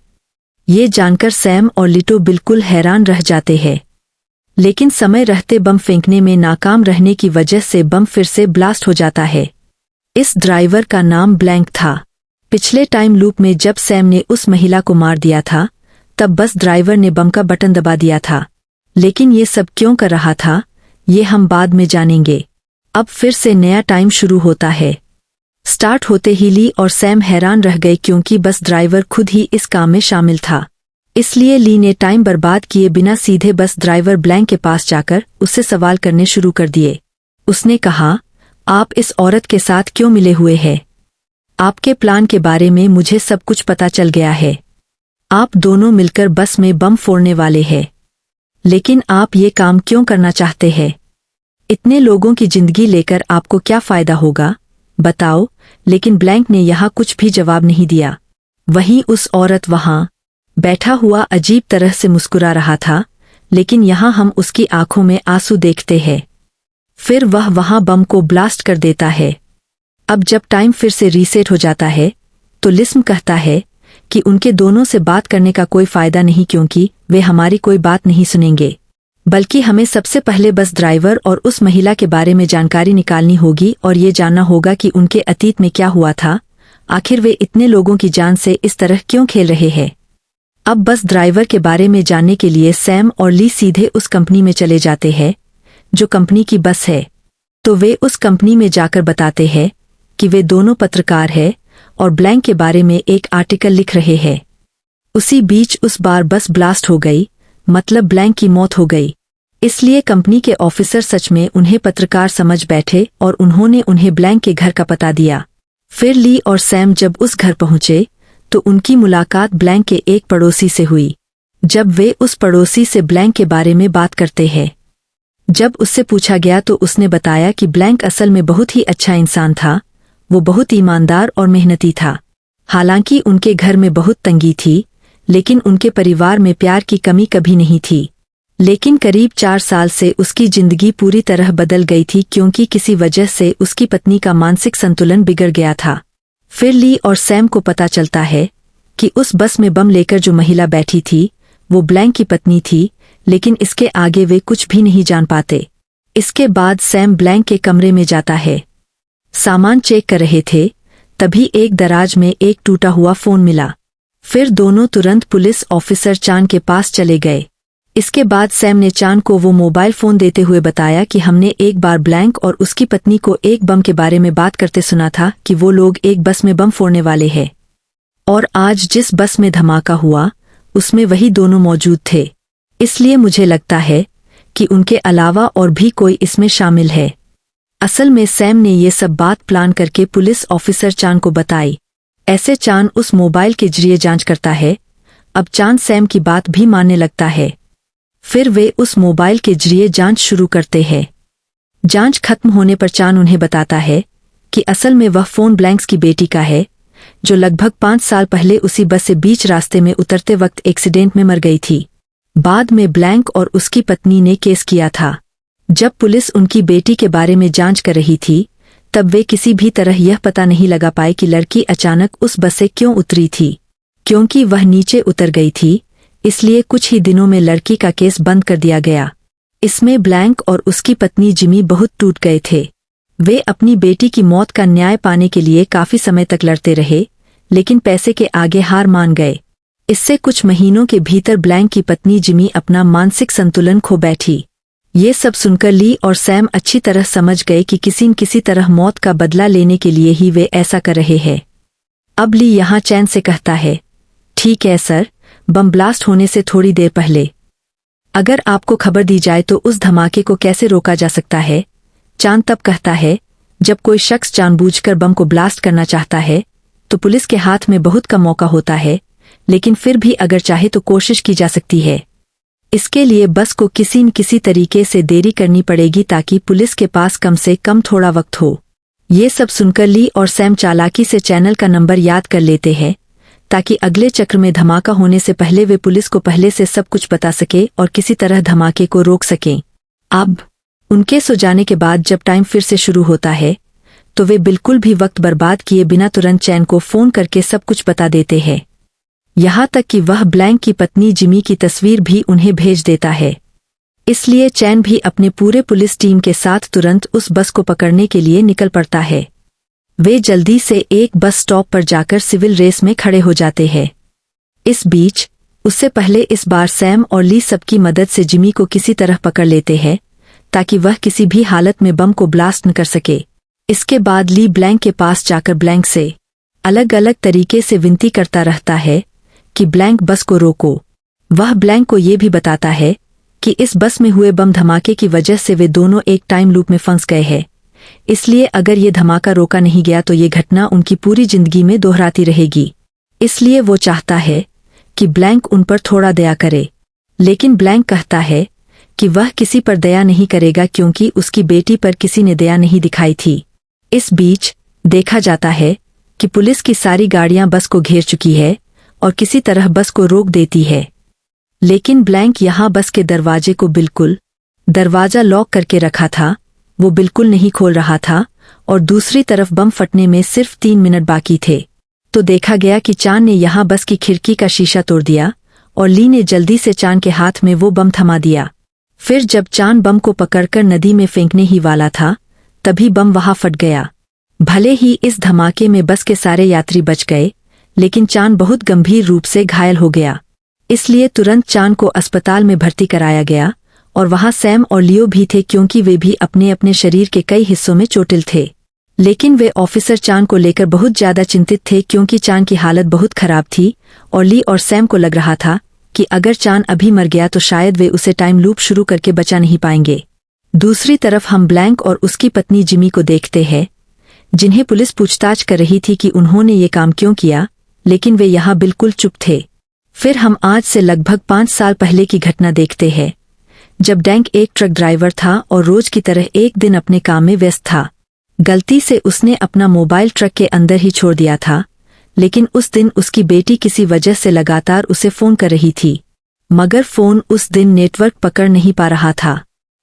ये जानकर सैम और लिटो बिल्कुल हैरान रह जाते हैं, लेकिन समय रहते बम फेंकने में नाकाम रहने की वजह से बम फिर से ब्लास्ट हो जाता है। इस ड्राइवर का नाम ब्लैंक था। पिछले टाइम लूप में जब सैम ने उस महिला को मार दिया था, तब बस ड्राइवर ने बम का बटन दबा दिया था। लेकिन ये सब क्यों कर रहा था, ये हम बाद में जानेंगे। अब फिर से नया टाइम शुरू होता है। स्टार्ट होते ही ली और सैम हैरान रह गए क्योंकि बस ड्राइवर खुद ही इस काम में शामिल था। इसलिए ली ने टाइम बर्बाद किए बिना सीधे बस ड्राइवर ब्लैंक के पास जाकर उससे सवाल करने शुरू कर दिए। उसने कहा, आप इस औरत के साथ क्यों मिले हुए हैं? आपके प्लान के बारे में मुझे सब कुछ पता चल गया है। आप दोनों मिलकर बस में बम फोड़ने वाले हैं, लेकिन आप ये काम क्यों करना चाहते हैं? इतने लोगों की जिंदगी लेकर आपको क्या फायदा होगा, बताओ। लेकिन ब्लैंक ने यहाँ कुछ भी जवाब नहीं दिया। वहीं उस औरत वहां बैठा हुआ अजीब तरह से मुस्कुरा रहा था, लेकिन यहाँ हम उसकी आंखों में आंसू देखते हैं। फिर वह वहां बम को ब्लास्ट कर देता है। अब जब टाइम फिर से रीसेट हो जाता है तो लिस्म कहता है कि उनके दोनों से बात करने का कोई फायदा नहीं, क्योंकि वे हमारी कोई बात नहीं सुनेंगे, बल्कि हमें सबसे पहले बस ड्राइवर और उस महिला के बारे में जानकारी निकालनी होगी और ये जानना होगा कि उनके अतीत में क्या हुआ था। आखिर वे इतने लोगों की जान से इस तरह क्यों खेल रहे हैं। अब बस ड्राइवर के बारे में जानने के लिए सैम और ली सीधे उस कंपनी में चले जाते हैं जो कंपनी की बस है। तो वे उस कंपनी में जाकर बताते हैं कि वे दोनों पत्रकार हैं और ब्लैंक के बारे में एक आर्टिकल लिख रहे हैं। उसी बीच उस बार बस ब्लास्ट हो गई, मतलब ब्लैंक की मौत हो गई। इसलिए कंपनी के ऑफिसर सच में उन्हें पत्रकार समझ बैठे और उन्होंने उन्हें ब्लैंक के घर का पता दिया। फिर ली और सैम जब उस घर पहुंचे तो उनकी मुलाकात ब्लैंक के एक पड़ोसी से हुई। जब वे उस पड़ोसी से ब्लैंक के बारे में बात करते हैं, जब उससे पूछा गया तो उसने बताया कि ब्लैंक असल में बहुत ही अच्छा इंसान था। वो बहुत ईमानदार और मेहनती था। हालांकि उनके घर में बहुत तंगी थी, लेकिन उनके परिवार में प्यार की कमी कभी नहीं थी। लेकिन करीब 4 साल से उसकी जिंदगी पूरी तरह बदल गई थी, क्योंकि किसी वजह से उसकी पत्नी का मानसिक संतुलन बिगड़ गया था। फिर ली और सैम को पता चलता है कि उस बस में बम लेकर जो महिला बैठी थी वो ब्लैंक की पत्नी थी, लेकिन इसके आगे वे कुछ भी नहीं जान पाते। इसके बाद सैम ब्लैंक के कमरे में जाता है। सामान चेक कर रहे थे, तभी एक दराज में एक टूटा हुआ फोन मिला। फिर दोनों तुरंत पुलिस ऑफिसर चान के पास चले गए। इसके बाद सैम ने चान को वो मोबाइल फोन देते हुए बताया कि हमने एक बार ब्लैंक और उसकी पत्नी को एक बम के बारे में बात करते सुना था कि वो लोग एक बस में बम फोड़ने वाले हैं। और आज जिस बस में धमाका हुआ उसमें वही दोनों मौजूद थे। इसलिए मुझे लगता है कि उनके अलावा और भी कोई इसमें शामिल है। असल में सैम ने ये सब बात प्लान करके पुलिस ऑफिसर चान को बताई। ऐसे चान उस मोबाइल के जरिए जांच करता है। अब चान सैम की बात भी मानने लगता है। फिर वे उस मोबाइल के जरिए जांच शुरू करते हैं। जांच खत्म होने पर चान उन्हें बताता है कि असल में वह फोन ब्लैंक्स की बेटी का है, जो लगभग 5 साल पहले उसी बस से बीच रास्ते में उतरते वक्त एक्सीडेंट में मर गई थी। बाद में ब्लैंक और उसकी पत्नी ने केस किया था। जब पुलिस उनकी बेटी के बारे में जांच कर रही थी, तब वे किसी भी तरह यह पता नहीं लगा पाए कि लड़की अचानक उस बस से क्यों उतरी थी। क्योंकि वह नीचे उतर गई थी, इसलिए कुछ ही दिनों में लड़की का केस बंद कर दिया गया। इसमें ब्लैंक और उसकी पत्नी जिमी बहुत टूट गए थे। वे अपनी बेटी की मौत का न्याय पाने के लिए काफी समय तक लड़ते रहे, लेकिन पैसे के आगे हार मान गए। इससे कुछ महीनों के भीतर ब्लैंक की पत्नी जिमी अपना मानसिक संतुलन खो बैठी। ये सब सुनकर ली और सैम अच्छी तरह समझ गए कि किसी न किसी तरह मौत का बदला लेने के लिए ही वे ऐसा कर रहे हैं। अब ली यहाँ चैन से कहता है, ठीक है सर, बम ब्लास्ट होने से थोड़ी देर पहले अगर आपको खबर दी जाए तो उस धमाके को कैसे रोका जा सकता है? चांद तब कहता है, जब कोई शख्स जानबूझकर बम को ब्लास्ट करना चाहता है तो पुलिस के हाथ में बहुत कम मौका होता है, लेकिन फिर भी अगर चाहे तो कोशिश की जा सकती है। इसके लिए बस को किसी न किसी तरीके से देरी करनी पड़ेगी ताकि पुलिस के पास कम से कम थोड़ा वक्त हो। ये सब सुनकर ली और सैम चालाकी से चैनल का नंबर याद कर लेते हैं ताकि अगले चक्र में धमाका होने से पहले वे पुलिस को पहले से सब कुछ बता सके और किसी तरह धमाके को रोक सकें। अब उनके सो जाने के बाद जब टाइम फिर से शुरू होता है तो वे बिल्कुल भी वक्त बर्बाद किए बिना तुरंत चैन को फोन करके सब कुछ बता देते हैं। यहाँ तक कि वह ब्लैंक की पत्नी जिमी की तस्वीर भी उन्हें भेज देता है। इसलिए चैन भी अपने पूरे पुलिस टीम के साथ तुरंत उस बस को पकड़ने के लिए निकल पड़ता है। वे जल्दी से एक बस स्टॉप पर जाकर सिविल रेस में खड़े हो जाते हैं। इस बीच उससे पहले इस बार सैम और ली सबकी मदद से जिमी को किसी तरह पकड़ लेते हैं ताकि वह किसी भी हालत में बम को ब्लास्ट न कर सके। इसके बाद ली ब्लैंक के पास जाकर ब्लैंक से अलग अलग तरीके से विनती करता रहता है कि ब्लैंक बस को रोको। वह ब्लैंक को ये भी बताता है कि इस बस में हुए बम धमाके की वजह से वे दोनों एक टाइम लूप में फंस गए हैं। इसलिए अगर ये धमाका रोका नहीं गया तो ये घटना उनकी पूरी जिंदगी में दोहराती रहेगी। इसलिए वो चाहता है कि ब्लैंक उन पर थोड़ा दया करे, लेकिन ब्लैंक कहता है कि वह किसी पर दया नहीं करेगा क्योंकि उसकी बेटी पर किसी ने दया नहीं दिखाई थी। इस बीच देखा जाता है कि पुलिस की सारी गाड़ियां बस को घेर चुकी है और किसी तरह बस को रोक देती है, लेकिन ब्लैंक यहाँ बस के दरवाजे को दरवाजा लॉक करके रखा था, वो बिल्कुल नहीं खोल रहा था और दूसरी तरफ बम फटने में सिर्फ 3 मिनट बाकी थे। तो देखा गया कि चान ने यहाँ बस की खिड़की का शीशा तोड़ दिया और ली ने जल्दी से चान के हाथ में वो बम थमा दिया। फिर जब चान बम को पकड़कर नदी में फेंकने ही वाला था तभी बम वहां फट गया। भले ही इस धमाके में बस के सारे यात्री बच गए, लेकिन चान बहुत गंभीर रूप से घायल हो गया। इसलिए तुरंत चान को अस्पताल में भर्ती कराया गया और वहां सैम और लियो भी थे क्योंकि वे भी अपने अपने शरीर के कई हिस्सों में चोटिल थे। लेकिन वे ऑफिसर चान को लेकर बहुत ज्यादा चिंतित थे क्योंकि चान की हालत बहुत खराब थी और ली और सैम को लग रहा था कि अगर चान अभी मर गया तो शायद वे उसे टाइम लूप शुरू करके बचा नहीं पाएंगे। दूसरी तरफ हम ब्लैंक और उसकी पत्नी जिमी को देखते हैं, जिन्हें पुलिस पूछताछ कर रही थी कि उन्होंने ये काम क्यों किया, लेकिन वे यहाँ बिल्कुल चुप थे। फिर हम आज से लगभग 5 साल पहले की घटना देखते हैं, जब डैंक एक ट्रक ड्राइवर था और रोज की तरह एक दिन अपने काम में व्यस्त था। गलती से उसने अपना मोबाइल ट्रक के अंदर ही छोड़ दिया था, लेकिन उस दिन उसकी बेटी किसी वजह से लगातार उसे फोन कर रही थी, मगर फोन उस दिन नेटवर्क पकड़ नहीं पा रहा था।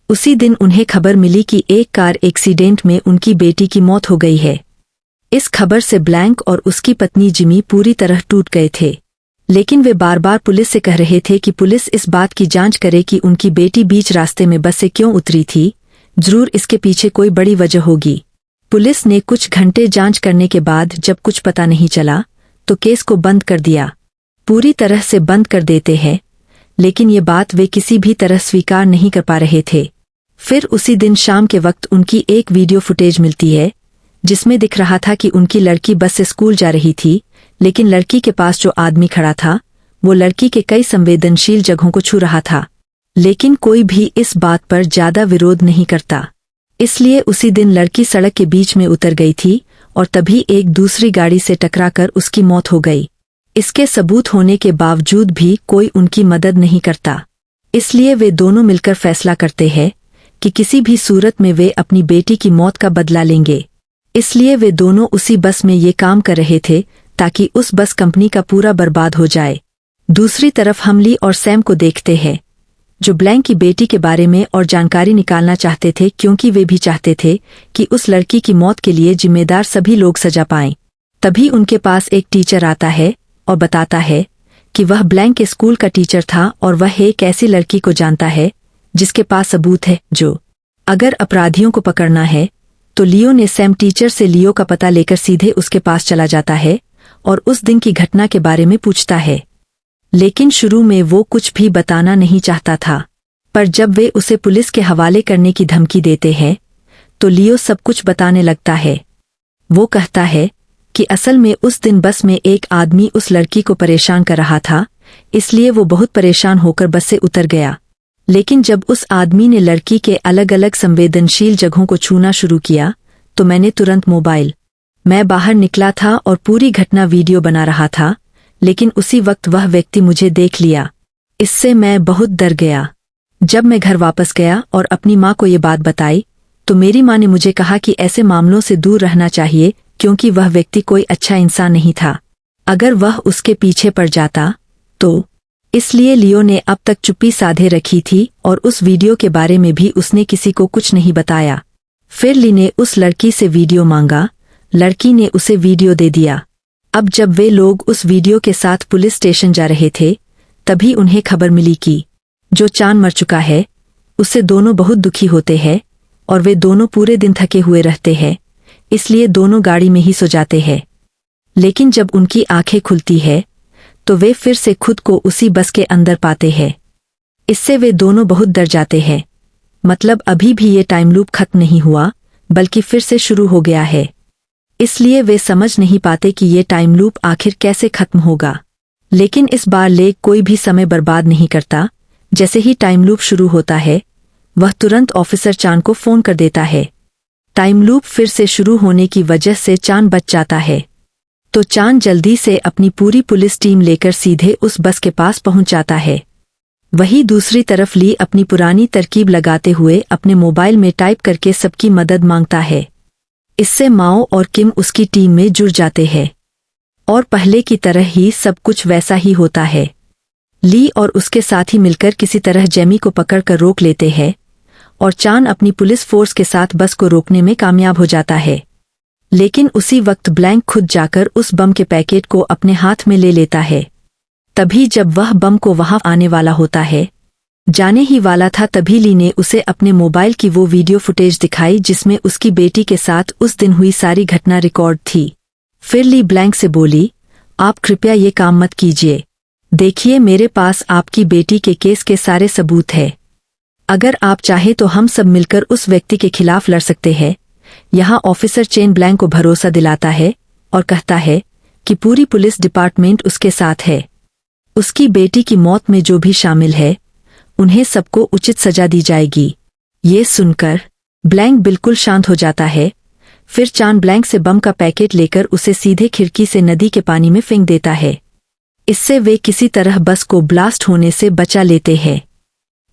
उसी दिन उन्हें खबर मिली कि एक कार एक्सीडेंट में उनकी बेटी की मौत हो गई है। इस खबर से ब्लैंक और उसकी पत्नी जिमी पूरी तरह टूट गए थे, लेकिन वे बार बार पुलिस से कह रहे थे कि पुलिस इस बात की जांच करे कि उनकी बेटी बीच रास्ते में बस से क्यों उतरी थी, जरूर इसके पीछे कोई बड़ी वजह होगी। पुलिस ने कुछ घंटे जांच करने के बाद जब कुछ पता नहीं चला तो केस को बंद कर दिया। पूरी तरह से बंद कर देते हैं, लेकिन ये बात वे किसी भी तरह स्वीकार नहीं कर पा रहे थे। फिर उसी दिन शाम के वक्त उनकी एक वीडियो फुटेज मिलती है जिसमें दिख रहा था कि उनकी लड़की बस से स्कूल जा रही थी, लेकिन लड़की के पास जो आदमी खड़ा था वो लड़की के कई संवेदनशील जगहों को छू रहा था, लेकिन कोई भी इस बात पर ज्यादा विरोध नहीं करता। इसलिए उसी दिन लड़की सड़क के बीच में उतर गई थी और तभी एक दूसरी गाड़ी से टकराकर उसकी मौत हो गई। इसके सबूत होने के बावजूद भी कोई उनकी मदद नहीं करता। इसलिए वे दोनों मिलकर फैसला करते हैं कि किसी भी सूरत में वे अपनी बेटी की मौत का बदला लेंगे। इसलिए वे दोनों उसी बस में ये काम कर रहे थे ताकि उस बस कंपनी का पूरा बर्बाद हो जाए। दूसरी तरफ हम ली और सैम को देखते हैं, जो ब्लैंक की बेटी के बारे में और जानकारी निकालना चाहते थे, क्योंकि वे भी चाहते थे कि उस लड़की की मौत के लिए जिम्मेदार सभी लोग सजा पाएं। तभी उनके पास एक टीचर आता है और बताता है कि वह ब्लैंक के स्कूल का टीचर था और वह एक ऐसी लड़की को जानता है जिसके पास सबूत है, जो अगर अपराधियों को पकड़ना है तो लियो ने सैम टीचर से लियो का पता लेकर सीधे उसके पास चला जाता है और उस दिन की घटना के बारे में पूछता है। लेकिन शुरू में वो कुछ भी बताना नहीं चाहता था, पर जब वे उसे पुलिस के हवाले करने की धमकी देते हैं तो लियो सब कुछ बताने लगता है। वो कहता है कि असल में उस दिन बस में एक आदमी उस लड़की को परेशान कर रहा था, इसलिए वो बहुत परेशान होकर बस से उतर गया। लेकिन जब उस आदमी ने लड़की के अलग अलग संवेदनशील जगहों को छूना शुरू किया तो मैंने तुरंत मैं बाहर निकला था और पूरी घटना वीडियो बना रहा था, लेकिन उसी वक्त वह व्यक्ति मुझे देख लिया। इससे मैं बहुत डर गया। जब मैं घर वापस गया और अपनी माँ को ये बात बताई तो मेरी माँ ने मुझे कहा कि ऐसे मामलों से दूर रहना चाहिए, क्योंकि वह व्यक्ति कोई अच्छा इंसान नहीं था। अगर वह उसके पीछे पड़ जाता तो। इसलिए लियो ने अब तक चुप्पी साधे रखी थी और उस वीडियो के बारे में भी उसने किसी को कुछ नहीं बताया। फिर ली ने उस लड़की से वीडियो मांगा, लड़की ने उसे वीडियो दे दिया। अब जब वे लोग उस वीडियो के साथ पुलिस स्टेशन जा रहे थे तभी उन्हें खबर मिली कि जो चांद मर चुका है। उससे दोनों बहुत दुखी होते हैं और वे दोनों पूरे दिन थके हुए रहते हैं, इसलिए दोनों गाड़ी में ही सो जाते हैं। लेकिन जब उनकी आंखें खुलती है तो वे फिर से खुद को उसी बस के अंदर पाते हैं। इससे वे दोनों बहुत डर जाते हैं, मतलब अभी भी ये टाइम लूप खत्म नहीं हुआ बल्कि फिर से शुरू हो गया है। इसलिए वे समझ नहीं पाते कि ये टाइम लूप आखिर कैसे खत्म होगा। लेकिन इस बार लेक कोई भी समय बर्बाद नहीं करता। जैसे ही टाइम लूप शुरू होता है वह तुरंत ऑफिसर चांद को फोन कर देता है। टाइम लूप फिर से शुरू होने की वजह से चांद बच जाता है, तो चांद जल्दी से अपनी पूरी पुलिस टीम लेकर सीधे उस बस के पास पहुंच जाता है। वहीं दूसरी तरफ ली अपनी पुरानी तरकीब लगाते हुए अपने मोबाइल में टाइप करके सबकी मदद मांगता है। इससे माओ और किम उसकी टीम में जुड़ जाते हैं और पहले की तरह ही सब कुछ वैसा ही होता है। ली और उसके साथी मिलकर किसी तरह जेमी को पकड़कर रोक लेते हैं और चांद अपनी पुलिस फोर्स के साथ बस को रोकने में कामयाब हो जाता है। लेकिन उसी वक्त ब्लैंक खुद जाकर उस बम के पैकेट को अपने हाथ में ले लेता है। तभी जब वह बम को वहां आने वाला होता है, जाने ही वाला था, तभी ली ने उसे अपने मोबाइल की वो वीडियो फुटेज दिखाई जिसमें उसकी बेटी के साथ उस दिन हुई सारी घटना रिकॉर्ड थी। फिर ली ब्लैंक से बोली, आप कृपया ये काम मत कीजिए। देखिए, मेरे पास आपकी बेटी के केस के सारे सबूत हैं। अगर आप चाहे तो हम सब मिलकर उस व्यक्ति के खिलाफ लड़ सकते हैं। यहाँ ऑफिसर चेन ब्लैंक को भरोसा दिलाता है और कहता है कि पूरी पुलिस डिपार्टमेंट उसके साथ है। उसकी बेटी की मौत में जो भी शामिल है उन्हें सबको उचित सजा दी जाएगी। ये सुनकर ब्लैंक बिल्कुल शांत हो जाता है। फिर चांद ब्लैंक से बम का पैकेट लेकर उसे सीधे खिड़की से नदी के पानी में फेंक देता है। इससे वे किसी तरह बस को ब्लास्ट होने से बचा लेते हैं।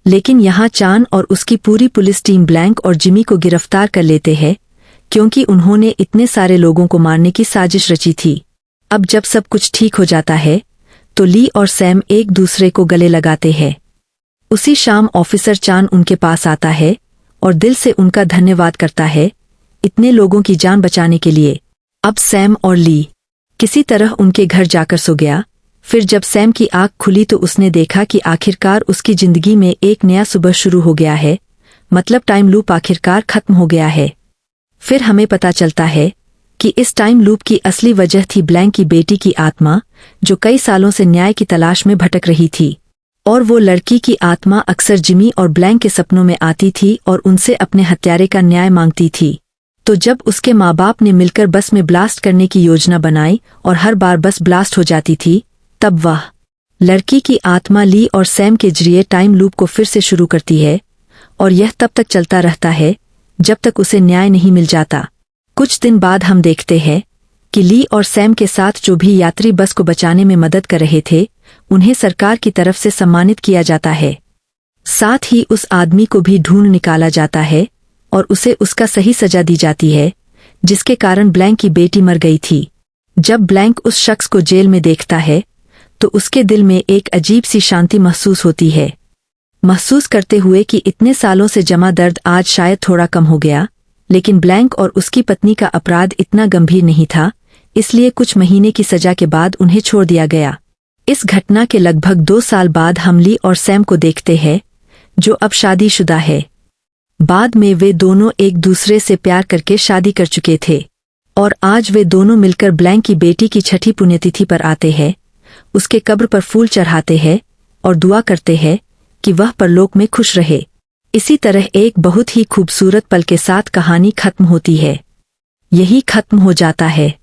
लेकिन यहाँ चांद और उसकी पूरी पुलिस टीम ब्लैंक और जिमी को गिरफ्तार कर लेते हैं, क्योंकि उन्होंने इतने सारे लोगों को मारने की साजिश रची थी। अब जब सब कुछ ठीक हो जाता है तो ली और सैम एक दूसरे को गले लगाते हैं। उसी शाम ऑफिसर चांद उनके पास आता है और दिल से उनका धन्यवाद करता है इतने लोगों की जान बचाने के लिए। अब सैम और ली किसी तरह उनके घर जाकर सो गया। फिर जब सैम की आंख खुली तो उसने देखा कि आखिरकार उसकी जिंदगी में एक नया सुबह शुरू हो गया है, मतलब टाइम लूप आखिरकार खत्म हो गया है। फिर हमें पता चलता है कि इस टाइम लूप की असली वजह थी ब्लैंक की बेटी की आत्मा, जो कई सालों से न्याय की तलाश में भटक रही थी। और वो लड़की की आत्मा अक्सर जिमी और ब्लैंक के सपनों में आती थी और उनसे अपने हत्यारे का न्याय मांगती थी। तो जब उसके माँ बाप ने मिलकर बस में ब्लास्ट करने की योजना बनाई और हर बार बस ब्लास्ट हो जाती थी, तब वह लड़की की आत्मा ली और सैम के जरिए टाइम लूप को फिर से शुरू करती है और यह तब तक चलता रहता है जब तक उसे न्याय नहीं मिल जाता। कुछ दिन बाद हम देखते हैं कि ली और सैम के साथ जो भी यात्री बस को बचाने में मदद कर रहे थे, उन्हें सरकार की तरफ से सम्मानित किया जाता है। साथ ही उस आदमी को भी ढूंढ निकाला जाता है और उसे उसका सही सजा दी जाती है, जिसके कारण ब्लैंक की बेटी मर गई थी। जब ब्लैंक उस शख्स को जेल में देखता है तो उसके दिल में एक अजीब सी शांति महसूस होती है, महसूस करते हुए कि इतने सालों से जमा दर्द आज शायद थोड़ा कम हो गया। लेकिन ब्लैंक और उसकी पत्नी का अपराध इतना गंभीर नहीं था, इसलिए कुछ महीने की सजा के बाद उन्हें छोड़ दिया गया। इस घटना के लगभग 2 साल बाद हम ली और सैम को देखते हैं, जो अब शादीशुदा है। बाद में वे दोनों एक दूसरे से प्यार करके शादी कर चुके थे और आज वे दोनों मिलकर ब्लैंक की बेटी की 6ठी पुण्यतिथि पर आते हैं, उसके कब्र पर फूल चढ़ाते हैं और दुआ करते हैं कि वह परलोक में खुश रहे। इसी तरह एक बहुत ही खूबसूरत पल के साथ कहानी खत्म होती है। यही खत्म हो जाता है।